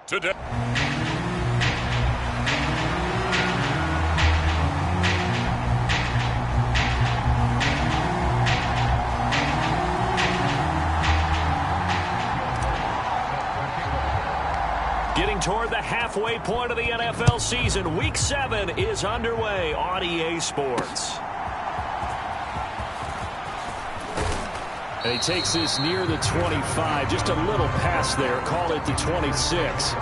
today. Getting toward the halfway point of the NFL season. Week 7 is underway on EA Sports. And he takes this near the 25. Just a little pass there. Call it the 26.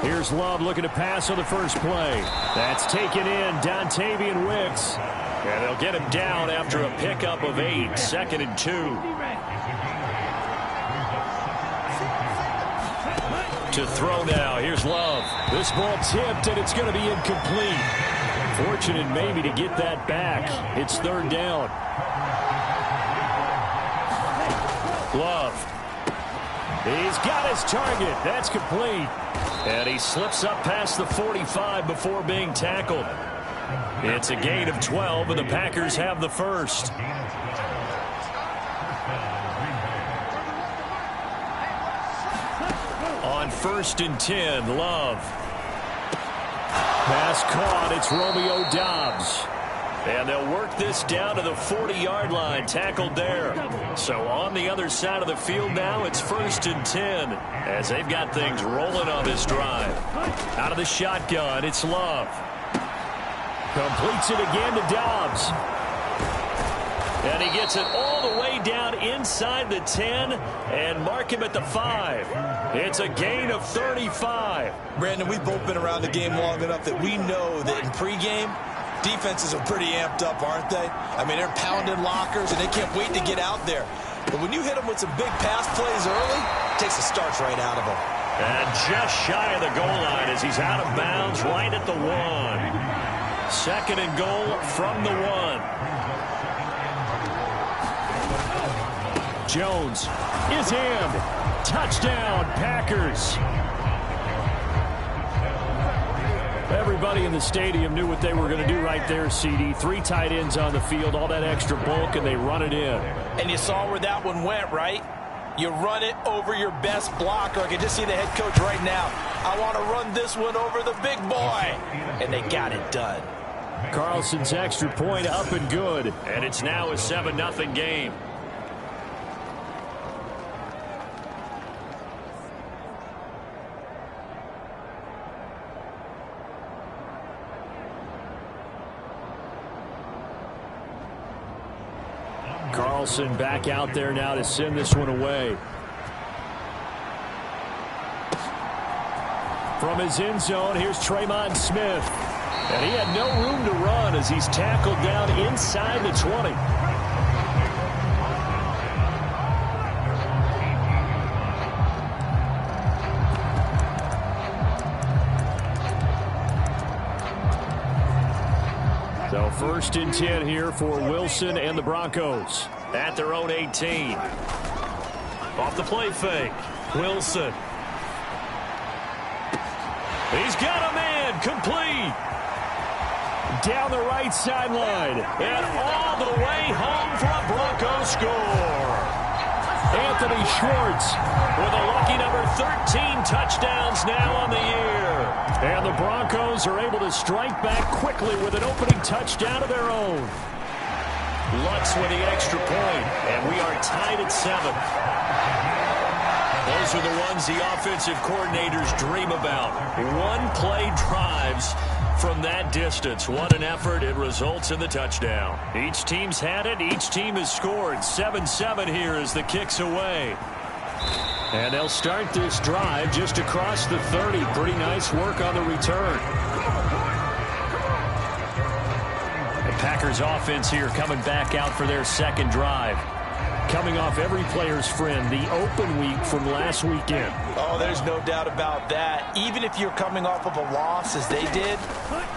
Here's Love looking to pass on the first play. That's taken in. Dontavian Wicks. And they'll get him down after a pickup of 8. 2nd and 2. To throw now. Here's Love. This ball tipped, and it's going to be incomplete. Fortunate maybe to get that back. It's 3rd down. Love. He's got his target. That's complete. And he slips up past the 45 before being tackled. It's a gain of 12, and the Packers have the first. On 1st and 10, Love. Pass caught. It's Romeo Doubs. And they'll work this down to the 40-yard line, tackled there. So on the other side of the field now, it's 1st and 10 as they've got things rolling on this drive. Out of the shotgun, it's Love. Completes it again to Doubs. And he gets it all the way down inside the 10 and mark him at the 5. It's a gain of 35. Brandon, we've both been around the game long enough that we know that in pregame, defenses are pretty amped up, aren't they? I mean, they're pounding lockers, and they can't wait to get out there. But when you hit them with some big pass plays early, it takes the starch right out of them. And just shy of the goal line as he's out of bounds right at the 1. 2nd and goal from the 1. Jones is in. Touchdown, Packers. Everybody in the stadium knew what they were going to do right there, CD. 3 tight ends on the field, all that extra bulk, and they run it in. And you saw where that one went, right? You run it over your best blocker. I can just see the head coach right now. I want to run this one over the big boy. And they got it done. Carlson's extra point up and good. And it's now a 7-0 game. Carlson back out there now to send this one away. From his end zone, here's Tremont Smith. And he had no room to run as he's tackled down inside the 20. So 1st and 10 here for Wilson and the Broncos at their own 18. Off the play fake. Wilson. He's got a man. Complete. Down the right sideline. And all the way home for a Broncos score. Anthony Schwartz with a lucky number 13 touchdowns now on the year. And the Broncos are able to strike back quickly with an opening touchdown of their own. Lutz with the extra point, and we are tied at 7. Those are the ones the offensive coordinators dream about. One-play drives from that distance. What an effort. It results in the touchdown. Each team's had it. Each team has scored. 7-7 here as the kick's away. And they'll start this drive just across the 30. Pretty nice work on the return. The Packers offense here coming back out for their second drive. coming off every player's friend, the open week from last weekend. Oh, there's no doubt about that. Even if you're coming off of a loss as they did,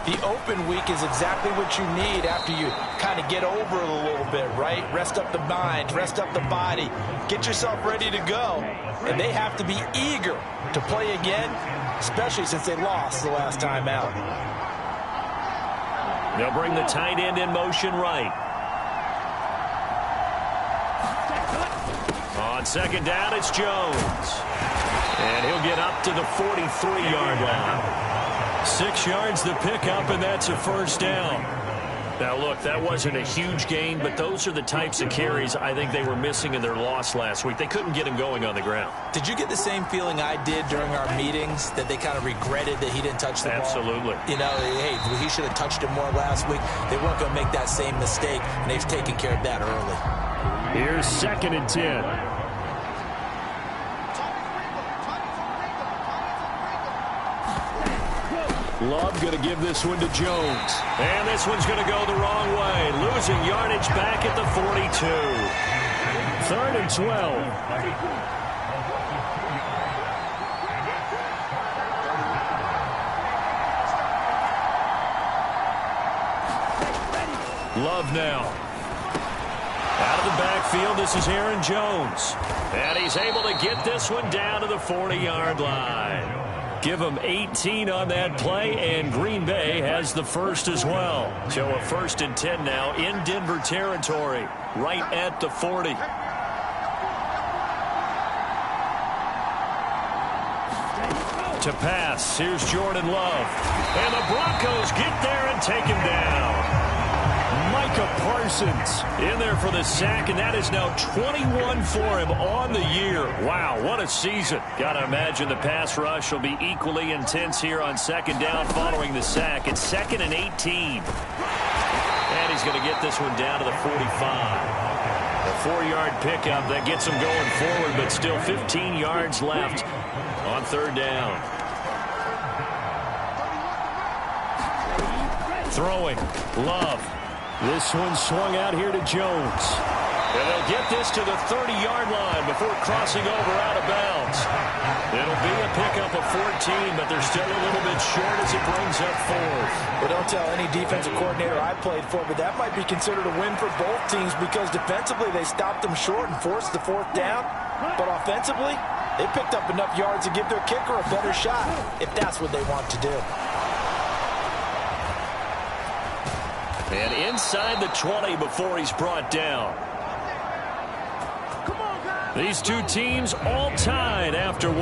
the open week is exactly what you need after you kind of get over it a little bit, right? Rest up the mind, rest up the body, get yourself ready to go. And they have to be eager to play again, especially since they lost the last time out. They'll bring the tight end in motion right. On second down, it's Jones. And he'll get up to the 43-yard line. 6 yards the pickup, and that's a first down. Now, look, that wasn't a huge gain, but those are the types of carries I think they were missing in their loss last week. They couldn't get him going on the ground. Did you get the same feeling I did during our meetings, that they kind of regretted that he didn't touch the ball? Absolutely. You know, hey, he should have touched it more last week. They weren't going to make that same mistake, and they've taken care of that early. Here's 2nd and 10. Love going to give this one to Jones. And this one's going to go the wrong way. Losing yardage back at the 42. 3rd and 12. Love now. Out of the backfield, this is Aaron Jones. And he's able to get this one down to the 40-yard line. Give them 18 on that play, and Green Bay has the first as well. So a 1st and 10 now in Denver territory, right at the 40. To pass, here's Jordan Love. And the Broncos get there and take him down. Micah Parsons in there for the sack, and that is now 21 for him on the year. Wow, what a season. Got to imagine the pass rush will be equally intense here on 2nd down following the sack. It's 2nd and 18. And he's going to get this one down to the 45. A 4-yard pickup that gets him going forward, but still 15 yards left on 3rd down. Throwing, Love. This one swung out here to Jones. And they'll get this to the 30-yard line before crossing over out of bounds. It'll be a pickup of 14, but they're still a little bit short as it brings up 4th. Well, don't tell any defensive coordinator I played for, but that might be considered a win for both teams because defensively they stopped them short and forced the 4th down. But offensively, they picked up enough yards to give their kicker a better shot if that's what they want to do. And inside the 20 before he's brought down. These two teams all tied after 1.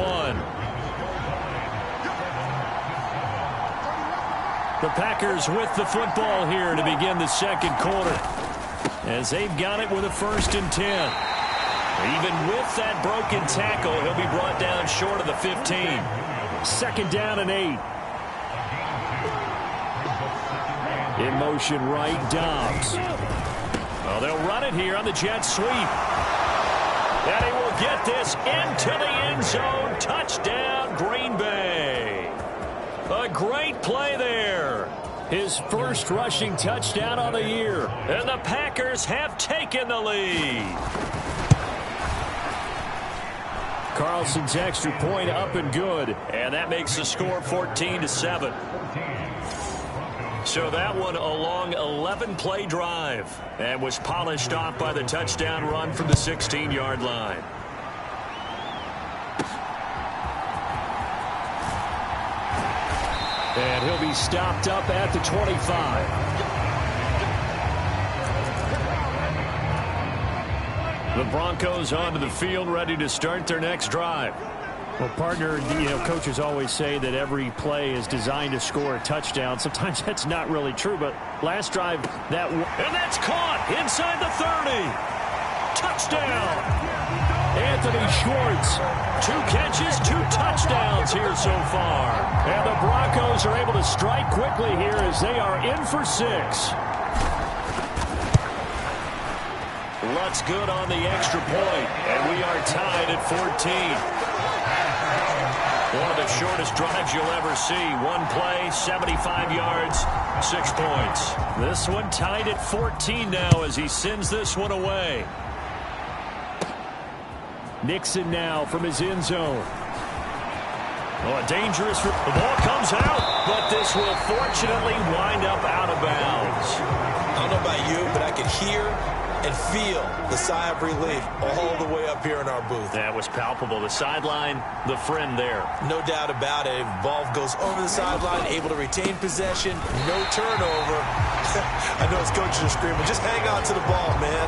The Packers with the football here to begin the 2nd quarter. As they've got it with a 1st and 10. Even with that broken tackle, he'll be brought down short of the 15. 2nd down and 8. In motion right, Dobbs. Well, they'll run it here on the jet sweep. And he will get this into the end zone. Touchdown, Green Bay. A great play there. His first rushing touchdown of the year. And the Packers have taken the lead. Carlson's extra point up and good. And that makes the score 14-7. So that one a long 11-play drive and was polished off by the touchdown run from the 16-yard line. And he'll be stopped up at the 25. The Broncos onto the field ready to start their next drive. Well, partner, coaches always say that every play is designed to score a touchdown. Sometimes that's not really true, but last drive, and that's caught inside the 30. Touchdown. Anthony Schwartz. 2 catches, 2 touchdowns here so far. And the Broncos are able to strike quickly here as they are in for 6. Lutz good on the extra point, and we are tied at 14. One of the shortest drives you'll ever see. 1 play, 75 yards, 6 points. This one tied at 14 now as he sends this one away. Nixon now from his end zone. Oh, dangerous. The ball comes out, but this will fortunately wind up out of bounds. I don't know about you, but I can hear and feel the sigh of relief all the way up here in our booth. That was palpable. The sideline, the friend there. No doubt about it. Ball goes over the sideline, able to retain possession, no turnover. I know his coaches are screaming, just hang on to the ball, man.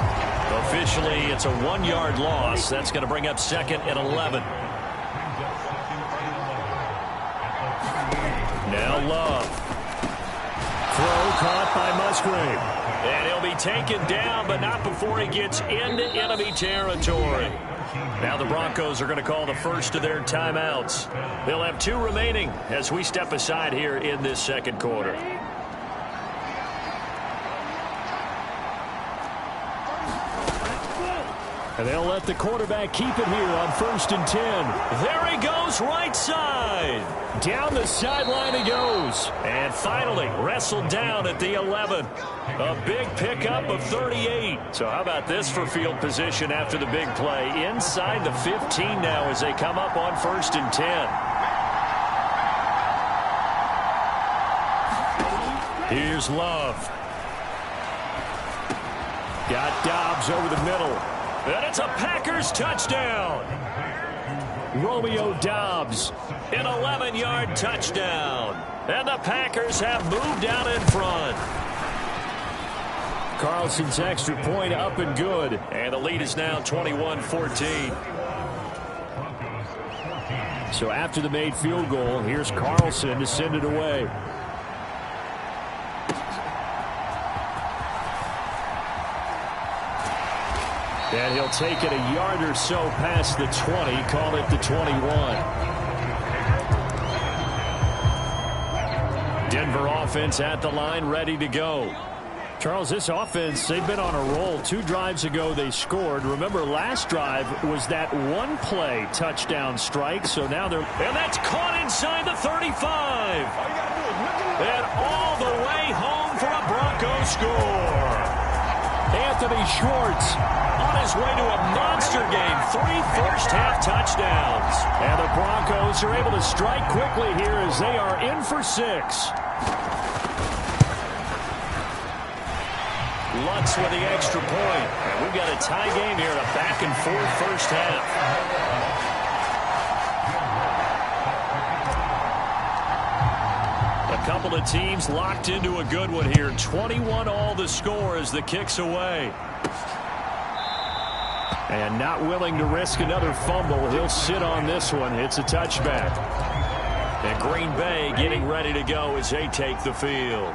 Officially, it's a 1-yard loss. That's going to bring up 2nd and 11. Now Love. Throw caught by Musgrave. And he'll be taken down, but not before he gets into enemy territory. Now the Broncos are going to call the first of their timeouts. They'll have 2 remaining as we step aside here in this second quarter. And they'll let the quarterback keep it here on 1st and 10. There he goes, right side. Down the sideline he goes. And finally wrestled down at the 11. A big pickup of 38. So how about this for field position after the big play? Inside the 15 now as they come up on 1st and 10. Here's Love. Got Dobbs over the middle. And it's a Packers touchdown. Romeo Dobbs, an 11-yard touchdown. And the Packers have moved out in front. Carlson's extra point up and good. And the lead is now 21-14. So after the made field goal, here's Carlson to send it away. And he'll take it a yard or so past the 20, call it the 21. Denver offense at the line, ready to go. Charles, this offense, they've been on a roll. 2 drives ago they scored. Remember, last drive was that 1-play touchdown strike, so now they're... And that's caught inside the 35. And all the way home for a Broncos score. Anthony Schwartz on his way to a monster game. 3 first-half touchdowns. And the Broncos are able to strike quickly here as they are in for 6. Lutz with the extra point. And we've got a tie game here, a back-and-forth first half. A couple of teams locked into a good one here. 21-all the score as the kick's away. And not willing to risk another fumble. He'll sit on this one. It's a touchback. And Green Bay getting ready to go as they take the field.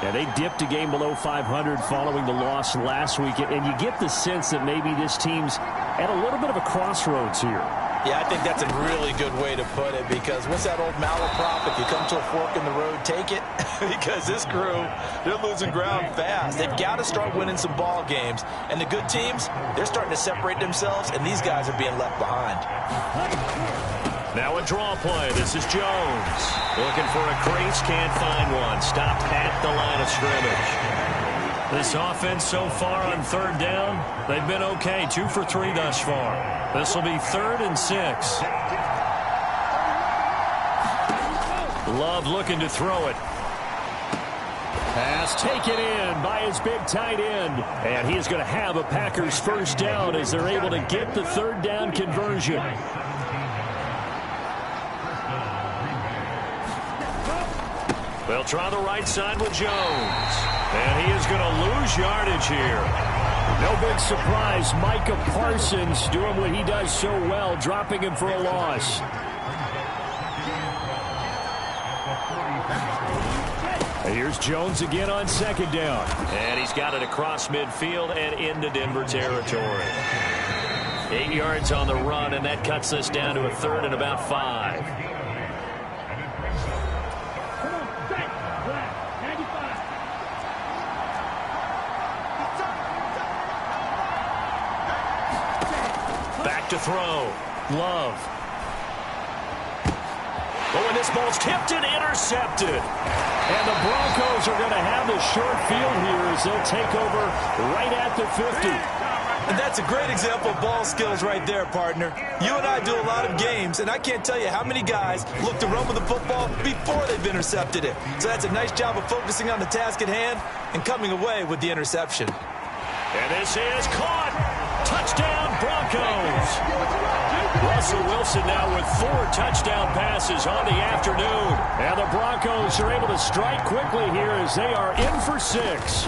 Yeah, they dipped a game below 500 following the loss last week. And you get the sense that maybe this team's at a little bit of a crossroads here. Yeah, I think that's a really good way to put it, because what's that old malaprop? If you come to a fork in the road, take it. Because this crew, they're losing ground fast. They've got to start winning some ball games. And the good teams, they're starting to separate themselves, and these guys are being left behind. Now a draw play. This is Jones. Looking for a crease, can't find one. Stopped at the line of scrimmage. This offense so far on 3rd down, they've been okay. 2 for 3 thus far. This will be 3rd and 6. Love looking to throw it. Pass taken in by his big tight end. And he is going to have a Packers first down as they're able to get the 3rd down conversion. They'll try the right side with Jones. And he is going to lose yardage here. No big surprise. Micah Parsons doing what he does so well, dropping him for a loss. Here's Jones again on 2nd down. And he's got it across midfield and into Denver territory. 8 yards on the run, and that cuts us down to a 3rd and about 5. To throw. Love. Oh, and this ball's tipped and intercepted. And the Broncos are going to have the short field here as they'll take over right at the 50. And that's a great example of ball skills right there, partner. You and I do a lot of games, and I can't tell you how many guys look to run with the football before they've intercepted it. So that's a nice job of focusing on the task at hand and coming away with the interception. And this is caught. Touchdown, Broncos. Russell Wilson now with 4 touchdown passes on the afternoon. And the Broncos are able to strike quickly here as they are in for 6.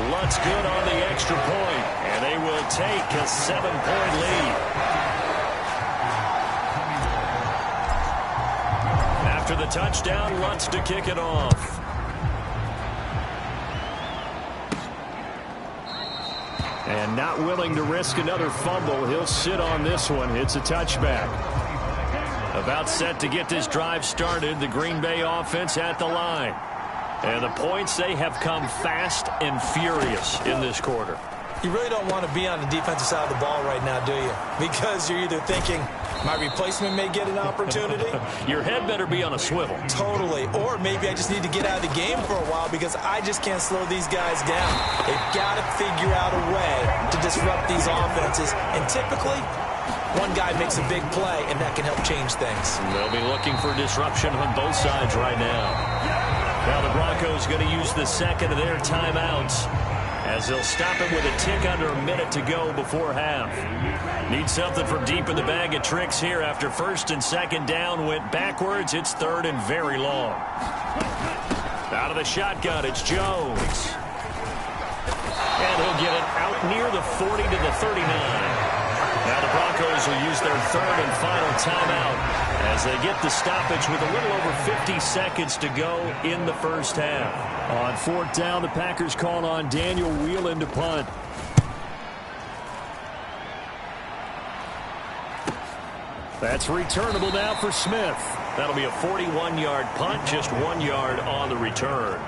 Lutz good on the extra point, and they will take a 7-point lead. After the touchdown, Lutz to kick it off. And not willing to risk another fumble, he'll sit on this one. It's a touchback. About set to get this drive started, the Green Bay offense at the line. And the points, they have come fast and furious in this quarter. You really don't want to be on the defensive side of the ball right now, do you? Because you're either thinking, my replacement may get an opportunity. Your head better be on a swivel. Totally. Or maybe I just need to get out of the game for a while because I just can't slow these guys down. They've got to figure out a way to disrupt these offenses. And typically, one guy makes a big play, and that can help change things. They'll be looking for disruption on both sides right now. Now the Broncos going to use the second of their timeouts as they'll stop it with a tick under a minute to go before half. Need something from deep in the bag of tricks here after first and second down went backwards. It's third and very long. Out of the shotgun, it's Jones. And he'll get it out near the 40 to the 39. Now the Broncos will use their third and final timeout as they get the stoppage with a little over 50 seconds to go in the first half. On fourth down, the Packers call on Daniel Whelan to punt. That's returnable now for Smith. That'll be a 41-yard punt, just 1 yard on the return.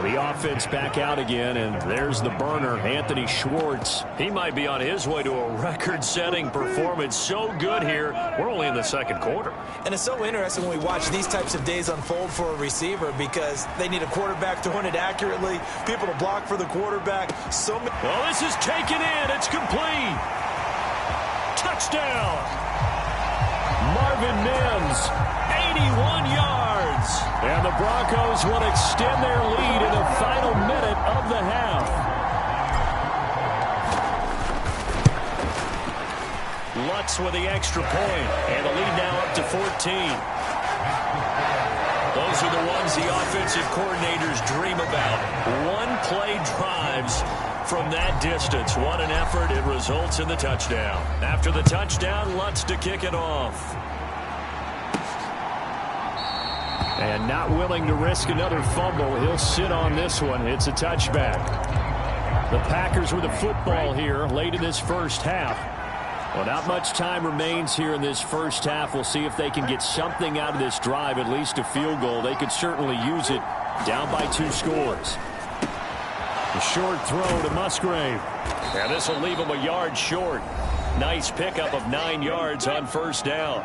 The offense back out again, and there's the burner, Anthony Schwartz. He might be on his way to a record-setting performance. So good here. We're only in the second quarter. And it's so interesting when we watch these types of days unfold for a receiver because they need a quarterback throwing it accurately, people to block for the quarterback. Well, this is taken in. It's complete. Touchdown. Marvin Mims, 81 yards. And the Broncos will extend their lead in the final minute of the half. Lutz with the extra point, and the lead now up to 14. Those are the ones the offensive coordinators dream about. One-play drives from that distance. What an effort. It results in the touchdown. After the touchdown, Lutz to kick it off. And not willing to risk another fumble, he'll sit on this one. It's a touchback. The Packers with the football here late in this first half. Well, not much time remains here in this first half. We'll see if they can get something out of this drive, at least a field goal. They could certainly use it down by 2 scores. The short throw to Musgrave. And this will leave him a yard short. Nice pickup of 9 yards on first down.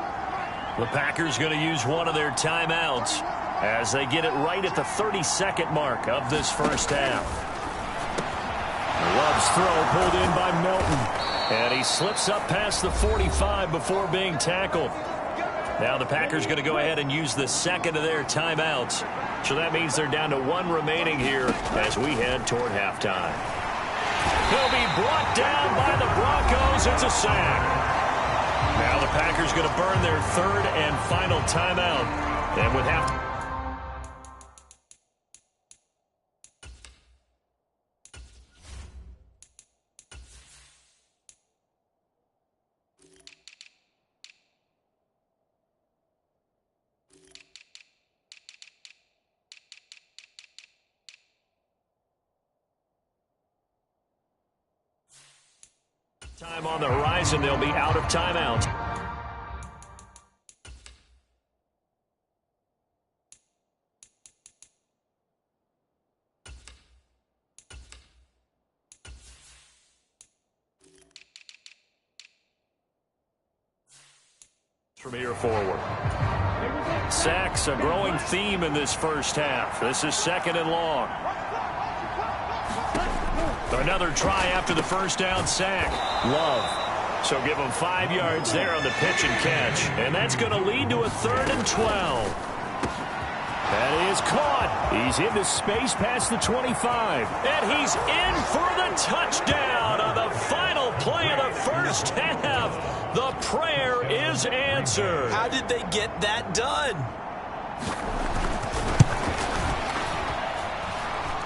The Packers going to use one of their timeouts as they get it right at the 32nd mark of this first half. Love's throw pulled in by Melton. And he slips up past the 45 before being tackled. Now the Packers going to go ahead and use the second of their timeouts. So that means they're down to 1 remaining here as we head toward halftime. He'll be brought down by the Broncos. It's a sack. Now the Packers going to burn their third and final timeout. And with half. Time on the horizon, they'll be out of timeout. From here forward. Sacks, a growing theme in this first half. This is second and long. Another try after the first down sack. Love. So give him 5 yards there on the pitch and catch. And that's going to lead to a 3rd and 12. That is caught. He's into space past the 25. And he's in for the touchdown on the final play of the first half. The prayer is answered. How did they get that done?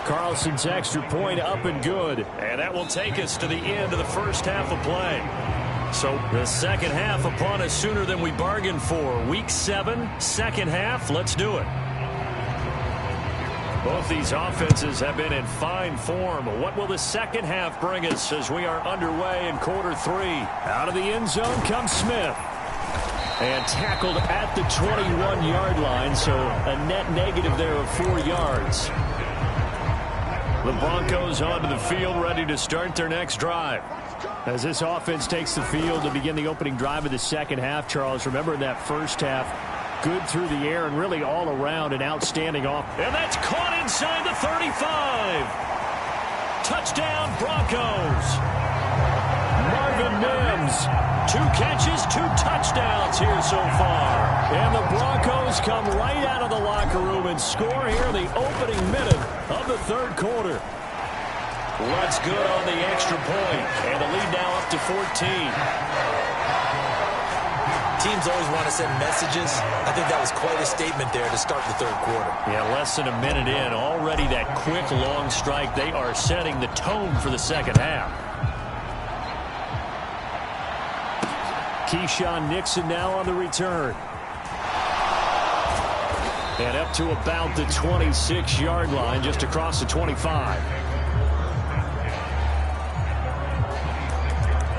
Carlson's extra point up and good. And that will take us to the end of the first half of play. So the second half upon us sooner than we bargained for. Week 7, second half. Let's do it. Both these offenses have been in fine form. What will the second half bring us as we are underway in quarter 3? Out of the end zone comes Smith. And tackled at the 21-yard line, so a net negative there of 4 yards. The Broncos onto the field, ready to start their next drive. As this offense takes the field to begin the opening drive of the second half, Charles, remember in that first half, good through the air and really all around an outstanding off. And that's caught inside the 35. Touchdown, Broncos. Marvin Mims, 2 catches, 2 touchdowns here so far. And the Broncos come right out of the locker room and score here in the opening minute of the third quarter. What's good on the extra point, and the lead now up to 14. Teams always want to send messages. I think that was quite a statement there to start the third quarter. Yeah, less than a minute in. Already that quick, long strike. They are setting the tone for the second half. Keyshawn Nixon now on the return. And up to about the 26-yard line, just across the 25.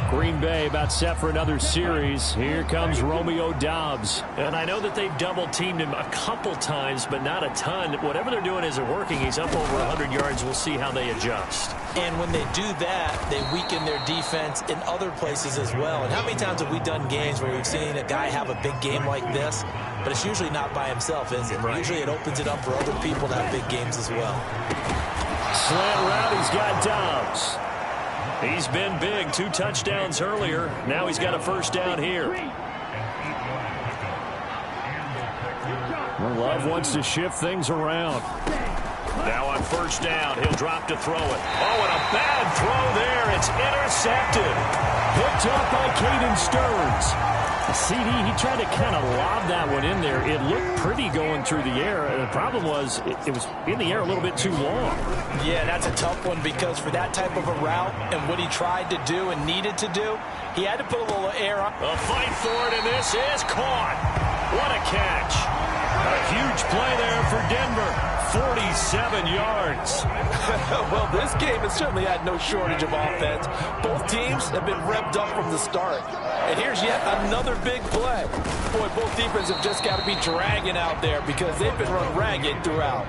Green Bay about set for another series. Here comes Romeo Doubs. And I know that they've double-teamed him a couple times, but not a ton. Whatever they're doing isn't working. He's up over 100 yards. We'll see how they adjust. And when they do that, they weaken their defense in other places as well. And how many times have we done games where we've seen a guy have a big game like this, but it's usually not by himself, is it? Right. Usually it opens it up for other people to have big games as well. Slant route, he's got Doubs. He's been big, 2 touchdowns earlier. Now he's got a first down here. Love wants to shift things around. Now on first down, he'll drop to throw it. Oh, and a bad throw there. It's intercepted. Picked up by Caden Stearns. CD, he tried to kind of lob that one in there. It looked pretty going through the air. The problem was it was in the air a little bit too long. Yeah, that's a tough one because for that type of a route and what he tried to do and needed to do, he had to put a little air on. A fight for it, and this is caught. What a catch. A huge play there for Denver. 47 yards. Well, this game has certainly had no shortage of offense. Both teams have been revved up from the start. And here's yet another big play. Boy, both defenses have just got to be dragging out there because they've been run ragged throughout.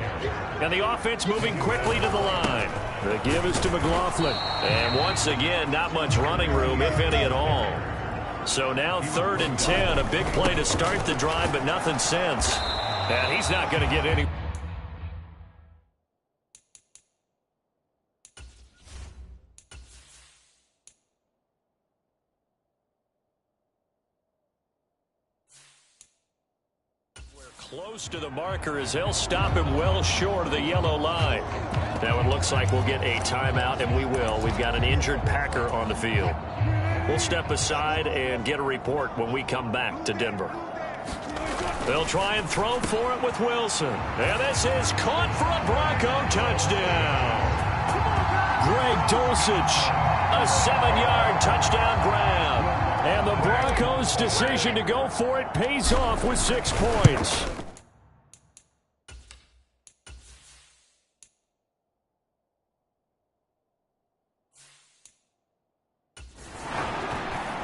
And the offense moving quickly to the line. The give is to McLaughlin. And once again, not much running room, if any at all. So now 3rd and 10. A big play to start the drive, but nothing since. And he's not going to get any. Close to the marker as they'll stop him well short of the yellow line. Now it looks like we'll get a timeout, and we will. We've got an injured Packer on the field. We'll step aside and get a report when we come back to Denver. They'll try and throw for it with Wilson. And this is caught for a Bronco touchdown. Greg Dulcich, a 7-yard touchdown grab. And the Broncos' decision to go for it pays off with 6 points.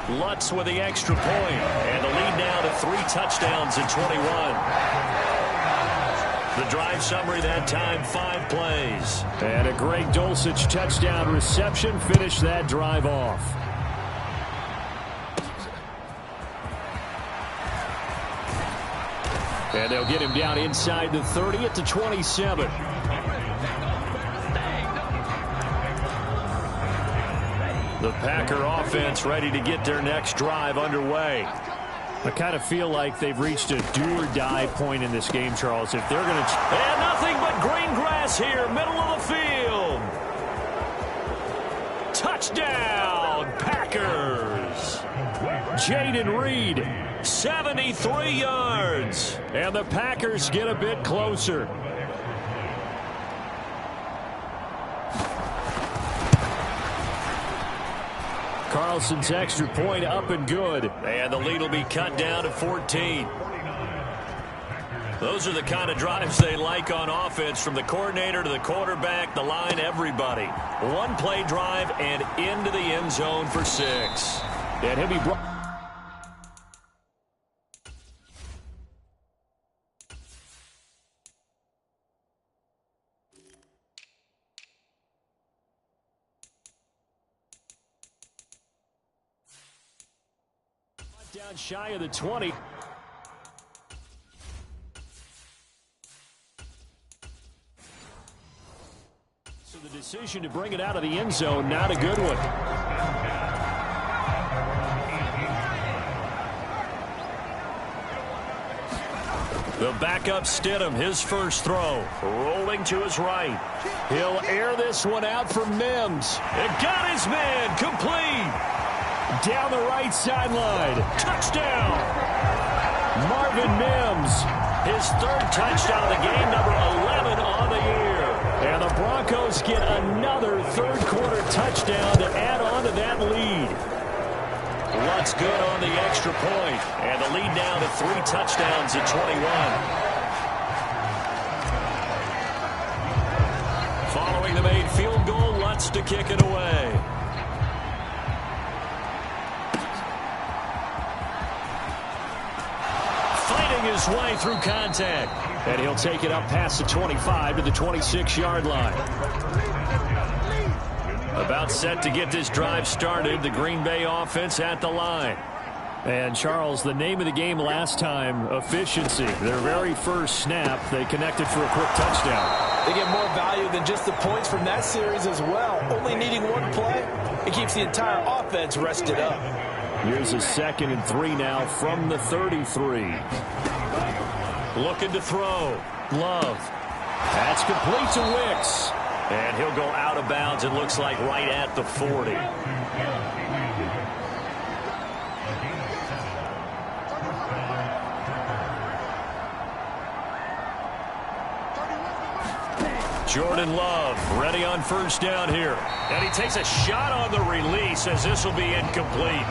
Lutz with the extra point, and the lead now to 3 touchdowns in 21. The drive summary that time, 5 plays. And a Greg Dulcich touchdown reception finished that drive off. And they'll get him down inside the 30 at the 27. The Packer offense ready to get their next drive underway. I kind of feel like they've reached a do-or-die point in this game, Charles. If they're going to... And nothing but green grass here, middle of the field. Touchdown, Packers. Jaden Reed, 73 yards. And the Packers get a bit closer. Carlson's extra point up and good. And the lead will be cut down to 14. Those are the kind of drives they like on offense, from the coordinator to the quarterback, the line, everybody. One play drive and into the end zone for 6. And he'll be brought. Down shy of the 20. So the decision to bring it out of the end zone, not a good one. The backup Stidham, his first throw, rolling to his right. He'll air this one out for Mims. It got his man, complete. Down the right sideline. Touchdown. Marvin Mims. His third touchdown of the game, number 11 on the year. And the Broncos get another third-quarter touchdown to add on to that lead. What's good on the extra point. And the lead now to 3 touchdowns at 21. Following the made field goal, Lutz to kick it away. His way through contact. And he'll take it up past the 25 to the 26-yard line. About set to get this drive started. The Green Bay offense at the line. And, Charles, the name of the game last time, efficiency. Their very first snap, they connected for a quick touchdown. They get more value than just the points from that series as well. Only needing one play, it keeps the entire offense rested up. Here's a 2nd and 3 now from the 33. Looking to throw. Love. That's complete to Wicks. And he'll go out of bounds, it looks like, right at the 40. Jordan Love ready on first down here. And he takes a shot on the release as this will be incomplete.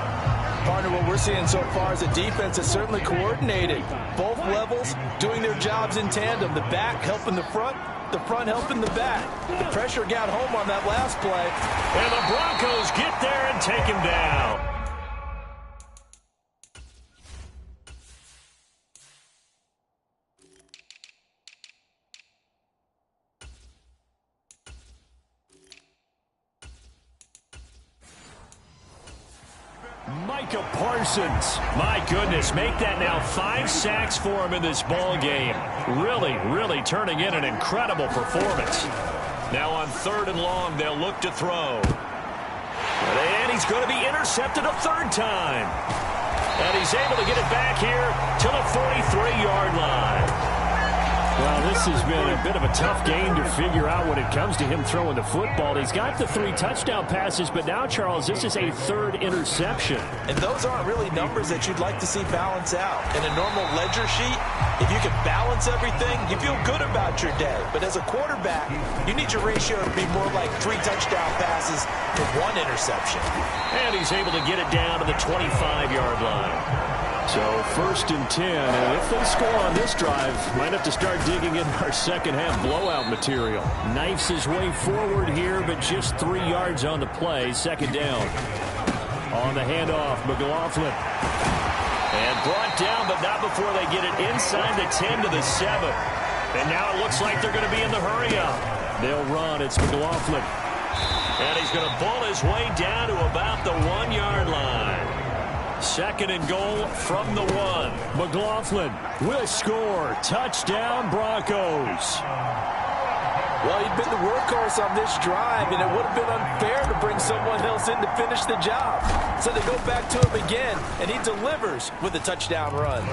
Partner, what we're seeing so far is a defense that's certainly coordinated. Both levels doing their jobs in tandem. The back helping the front helping the back. The pressure got home on that last play. And the Broncos get there and take him down. Micah Parsons. My goodness, make that now 5 sacks for him in this ball game. Really turning in an incredible performance. Now on 3rd and long, they'll look to throw. And he's going to be intercepted a 3rd time. And he's able to get it back here to the 43-yard line. Well, this has been a bit of a tough game to figure out when it comes to him throwing the football. He's got the 3 touchdown passes, but now, Charles, this is a 3rd interception. And those aren't really numbers that you'd like to see balance out. In a normal ledger sheet, if you can balance everything, you feel good about your day. But as a quarterback, you need your ratio to be more like 3 touchdown passes to 1 interception. And he's able to get it down to the 25-yard line. So 1st and 10, and if they score on this drive, might have to start digging in our second-half blowout material. Knifes his way forward here, but just 3 yards on the play. 2nd down. On the handoff, McLaughlin. And brought down, but not before they get it inside the 10 to the 7. And now it looks like they're going to be in the hurry-up. They'll run. It's McLaughlin. And he's going to ball his way down to about the 1-yard line. 2nd and goal from the 1. McLaughlin will score. Touchdown, Broncos. Well, he'd been the workhorse on this drive, and it would have been unfair to bring someone else in to finish the job. So they go back to him again, and he delivers with a touchdown run.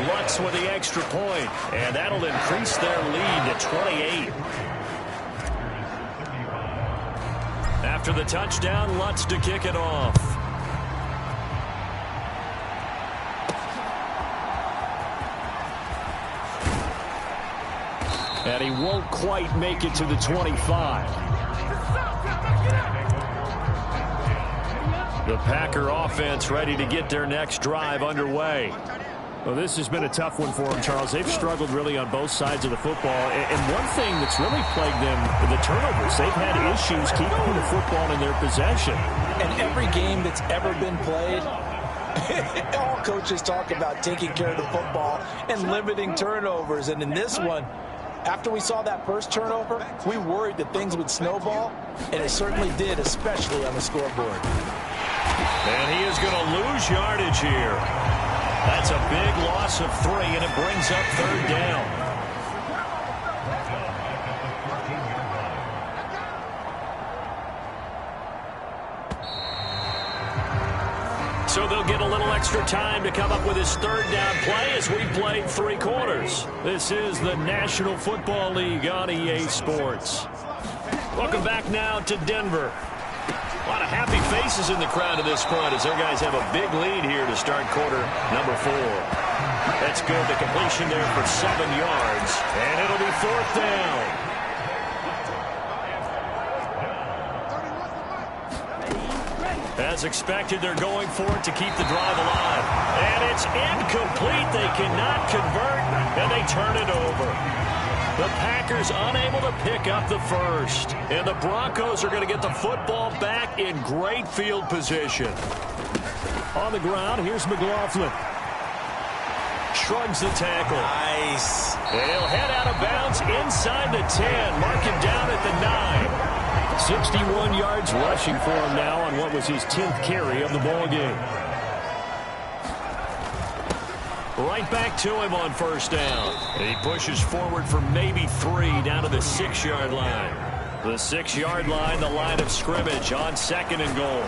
Lutz with the extra point, and that'll increase their lead to 28. After the touchdown, Lutz to kick it off. And he won't quite make it to the 25. The Packer offense ready to get their next drive underway. Well, this has been a tough one for them, Charles. They've struggled really on both sides of the football. And one thing that's really plagued them, the turnovers. They've had issues keeping the football in their possession. And every game that's ever been played, all coaches talk about taking care of the football and limiting turnovers. And in this one, after we saw that first turnover, we worried that things would snowball, and it certainly did, especially on the scoreboard. And he is going to lose yardage here. That's a big loss of 3, and it brings up 3rd down. So they'll get a little extra time to come up with his 3rd down play as we played 3 quarters. This is the National Football League on EA Sports. Welcome back now to Denver. A lot of happy faces in the crowd at this point as their guys have a big lead here to start quarter number 4. That's good. The completion there for 7 yards, and it'll be 4th down. As expected, they're going for it to keep the drive alive. And it's incomplete. They cannot convert, and they turn it over. The Packers unable to pick up the first. And the Broncos are going to get the football back in great field position. On the ground, here's McLaughlin. Shrugs the tackle. Nice. And he'll head out of bounds inside the 10. Mark him down at the 9. 61 yards rushing for him now on what was his 10th carry of the ball game. Right back to him on 1st down. And he pushes forward for maybe 3 down to the 6-yard line. The 6-yard line, the line of scrimmage on 2nd and goal.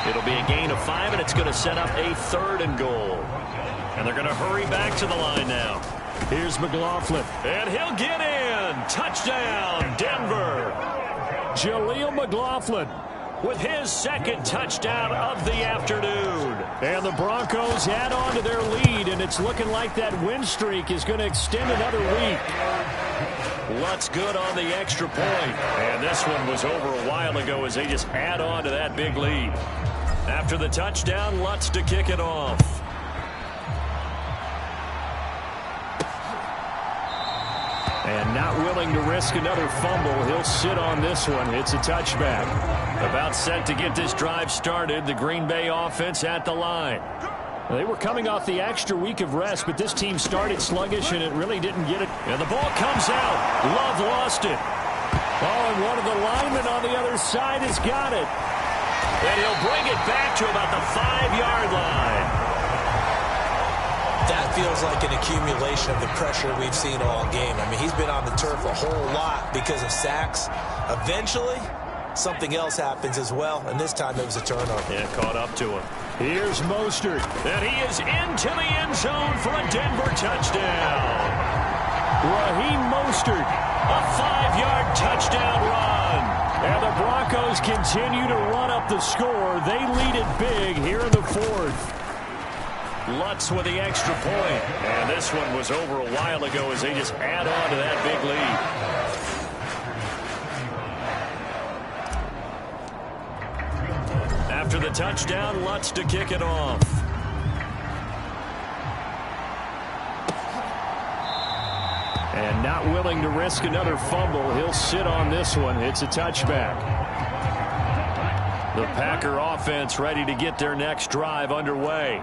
It'll be a gain of 5, and it's going to set up a 3rd and goal. And they're going to hurry back to the line now. Here's McLaughlin. And he'll get in. Touchdown, Denver. Jaleel McLaughlin with his 2nd touchdown of the afternoon. And the Broncos add on to their lead, and it's looking like that win streak is going to extend another week. Lutz good on the extra point. And this one was over a while ago as they just add on to that big lead. After the touchdown, Lutz to kick it off. And not willing to risk another fumble, he'll sit on this one. It's a touchback. About set to get this drive started, the Green Bay offense at the line. They were coming off the extra week of rest, but this team started sluggish, and it really didn't get it. And the ball comes out. Love lost it. Oh, and one of the linemen on the other side has got it. And he'll bring it back to about the 5-yard line. That feels like an accumulation of the pressure we've seen all game. I mean, he's been on the turf a whole lot because of sacks. Eventually, something else happens as well, and this time it was a turnover. Yeah, caught up to him. Here's Mostert. And he is into the end zone for a Denver touchdown. Raheem Mostert. A 5-yard touchdown run. And the Broncos continue to run up the score. They lead it big here in the 4th. Lutz with the extra point. And this one was over a while ago as they just add on to that big lead. After the touchdown, Lutz to kick it off. And not willing to risk another fumble, he'll sit on this one. It's a touchback. The Packer offense ready to get their next drive underway.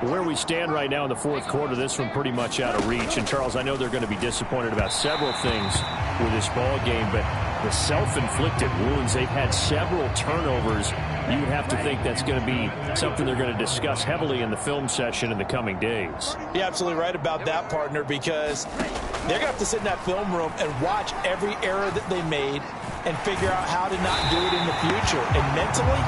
Where we stand right now in the 4th quarter, this one pretty much out of reach. And, Charles, I know they're going to be disappointed about several things with this ball game, but the self-inflicted wounds, they've had several turnovers you would have to think that's going to be something they're going to discuss heavily in the film session in the coming days. You're absolutely right about that, partner, because they're going to have to sit in that film room and watch every error that they made and figure out how to not do it in the future. And mentally,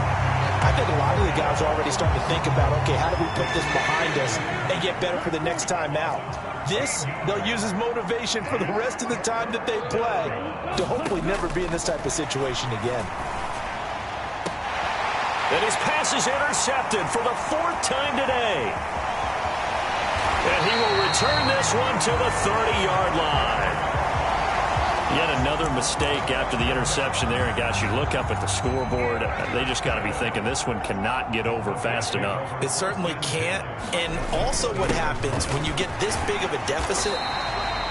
I think a lot of the guys are already starting to think about, okay, how do we put this behind us and get better for the next time out? This, they'll use as motivation for the rest of the time that they play to hopefully never be in this type of situation again. And his pass is intercepted for the 4th time today. And he will return this one to the 30-yard line. Yet another mistake after the interception there. And, guys, you look up at the scoreboard. They just got to be thinking this one cannot get over fast enough. It certainly can't. And also what happens when you get this big of a deficit,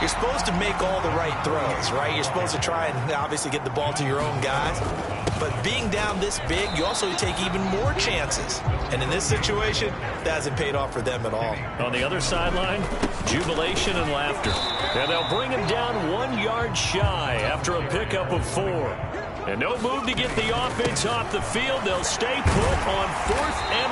you're supposed to make all the right throws, right? You're supposed to try and obviously get the ball to your own guys. But being down this big, you also take even more chances. And in this situation, that hasn't paid off for them at all. On the other sideline, jubilation and laughter. And they'll bring him down 1 yard shy after a pickup of 4. And no move to get the offense off the field. They'll stay put on 4th and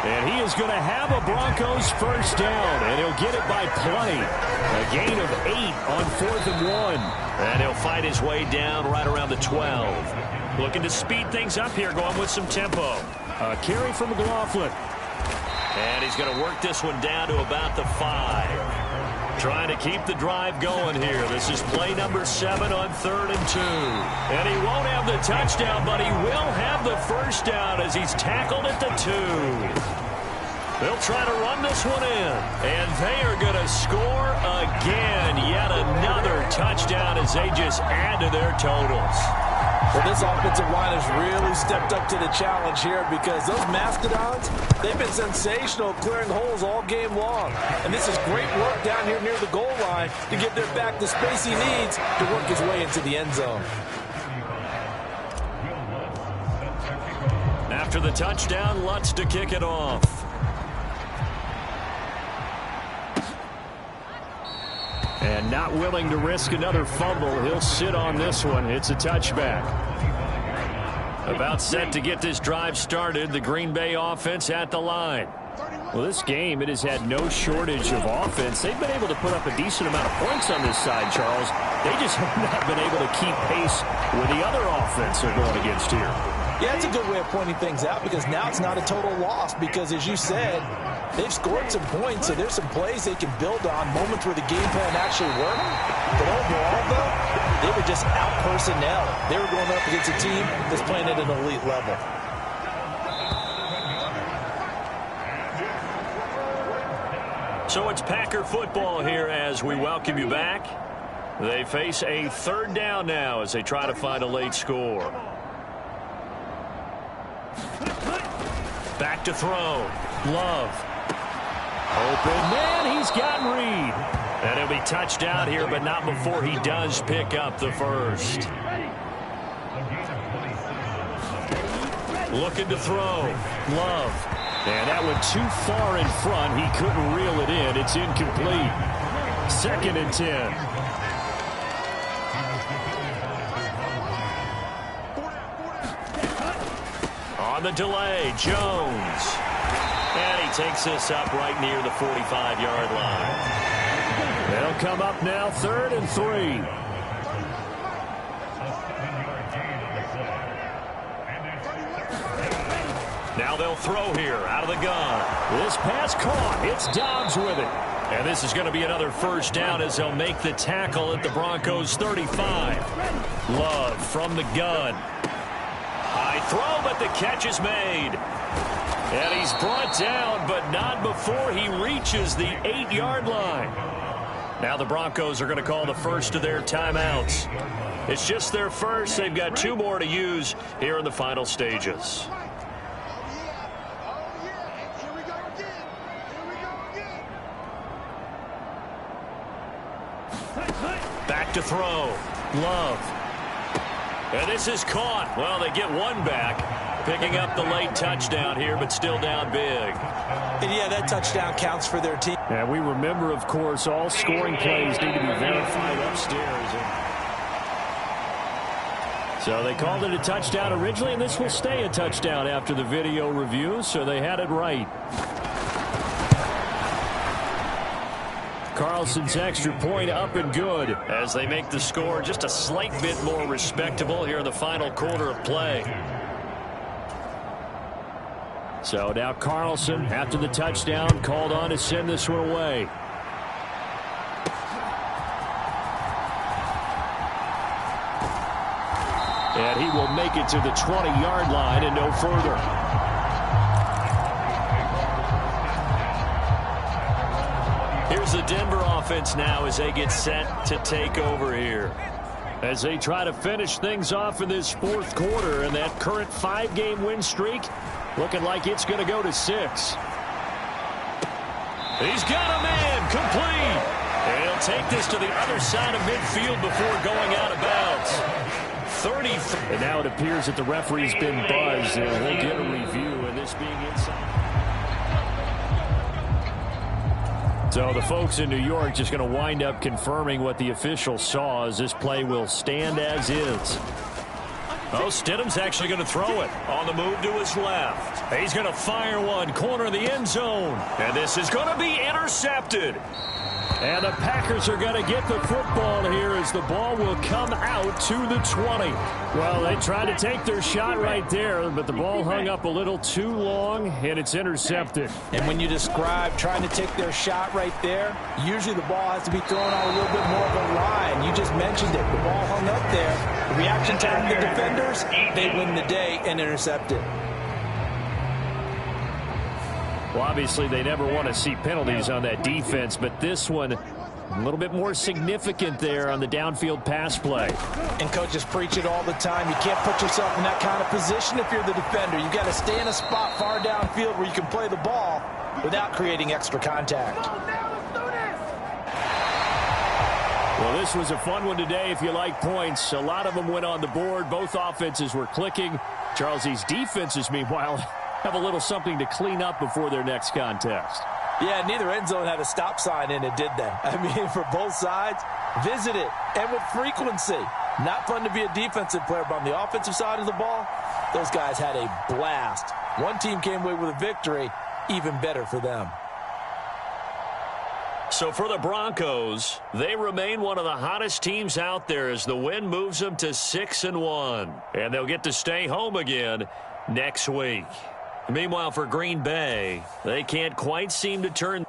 1. And he is going to have a Broncos first down, and he'll get it by play. A gain of 8 on 4th and 1. And he'll fight his way down right around the 12. Looking to speed things up here, going with some tempo. A carry from McLaughlin. And he's going to work this one down to about the 5. Trying to keep the drive going here. This is play number 7 on 3rd and 2. And he won't have the touchdown, but he will have the first down as he's tackled at the 2. They'll try to run this one in. And they are going to score again. Yet another touchdown as they just add to their totals. Well, this offensive line has really stepped up to the challenge here because those Mastodons, they've been sensational clearing holes all game long. And this is great work down here near the goal line to get their back the space he needs to work his way into the end zone. After the touchdown, Lutz to kick it off. And not willing to risk another fumble. He'll sit on this one. It's a touchback. About set to get this drive started. The Green Bay offense at the line. Well, this game, it has had no shortage of offense. They've been able to put up a decent amount of points on this side, Charles. They just have not been able to keep pace with the other offense they're going against here. Yeah, it's a good way of pointing things out because now it's not a total loss because, as you said, they've scored some points, so there's some plays they can build on, moments where the game plan actually worked. But overall, though, they were just out-personnel. They were going up against a team that's playing at an elite level. So it's Packer football here as we welcome you back. They face a 3rd down now as they try to find a late score. Back to throw. Love. Open man, he's got Reed. And he'll be touched out here, but not before he does pick up the first. Looking to throw. Love. And that went too far in front. He couldn't reel it in. It's incomplete. 2nd and 10. On the delay, Jones. And he takes this up right near the 45-yard line. They'll come up now 3rd and 3. Now they'll throw here out of the gun. This pass caught. It's Dobbs with it. And this is going to be another first down as they'll make the tackle at the Broncos 35. Love from the gun. High throw, but the catch is made. And he's brought down, but not before he reaches the 8-yard line. Now the Broncos are going to call the first of their timeouts. It's just their first. They've got 2 more to use here in the final stages. Back to throw. Love. And this is caught. Well, they get one back. Picking up the late touchdown here, but still down big. And yeah, that touchdown counts for their team. And we remember, of course, all scoring plays need to be verified upstairs. So they called it a touchdown originally, and this will stay a touchdown after the video review, so they had it right. Carlson's extra point up and good as they make the score just a slight bit more respectable here in the final quarter of play. So now Carlson, after the touchdown, called on to send this one away. And he will make it to the 20-yard line and no further. Here's the Denver offense now as they get set to take over here. As they try to finish things off in this fourth quarter, and that current 5-game win streak looking like it's going to go to 6. He's got a man complete. And he'll take this to the other side of midfield before going out of bounds. 30. And now it appears that the referee's been buzzed, and we'll get a review, and this being inside. So the folks in New York just going to wind up confirming what the official saw, as this play will stand as is. Oh, Stidham's actually going to throw it on the move to his left. He's going to fire one, corner of the end zone. And this is going to be intercepted. And the Packers are going to get the football here as the ball will come out to the 20. Well, they tried to take their shot right there, but the ball hung up a little too long, and it's intercepted. And when you describe trying to take their shot right there, usually the ball has to be thrown on a little bit more of a line. You just mentioned it. The ball hung up there. The reaction time of the defenders, they win the day and intercept it. Well, obviously, they never want to see penalties on that defense, but this one a little bit more significant there on the downfield pass play. And coaches preach it all the time. You can't put yourself in that kind of position if you're the defender. You've got to stay in a spot far downfield where you can play the ball without creating extra contact. Well, this was a fun one today if you like points. A lot of them went on the board. Both offenses were clicking. Charles, these defenses, meanwhile, have a little something to clean up before their next contest. Yeah, neither end zone had a stop sign in it, did they? I mean, for both sides, visit it, and with frequency. Not fun to be a defensive player, but on the offensive side of the ball, those guys had a blast. One team came away with a victory, even better for them. So for the Broncos, they remain one of the hottest teams out there as the win moves them to 6-1. And they'll get to stay home again next week. Meanwhile, for Green Bay, they can't quite seem to turn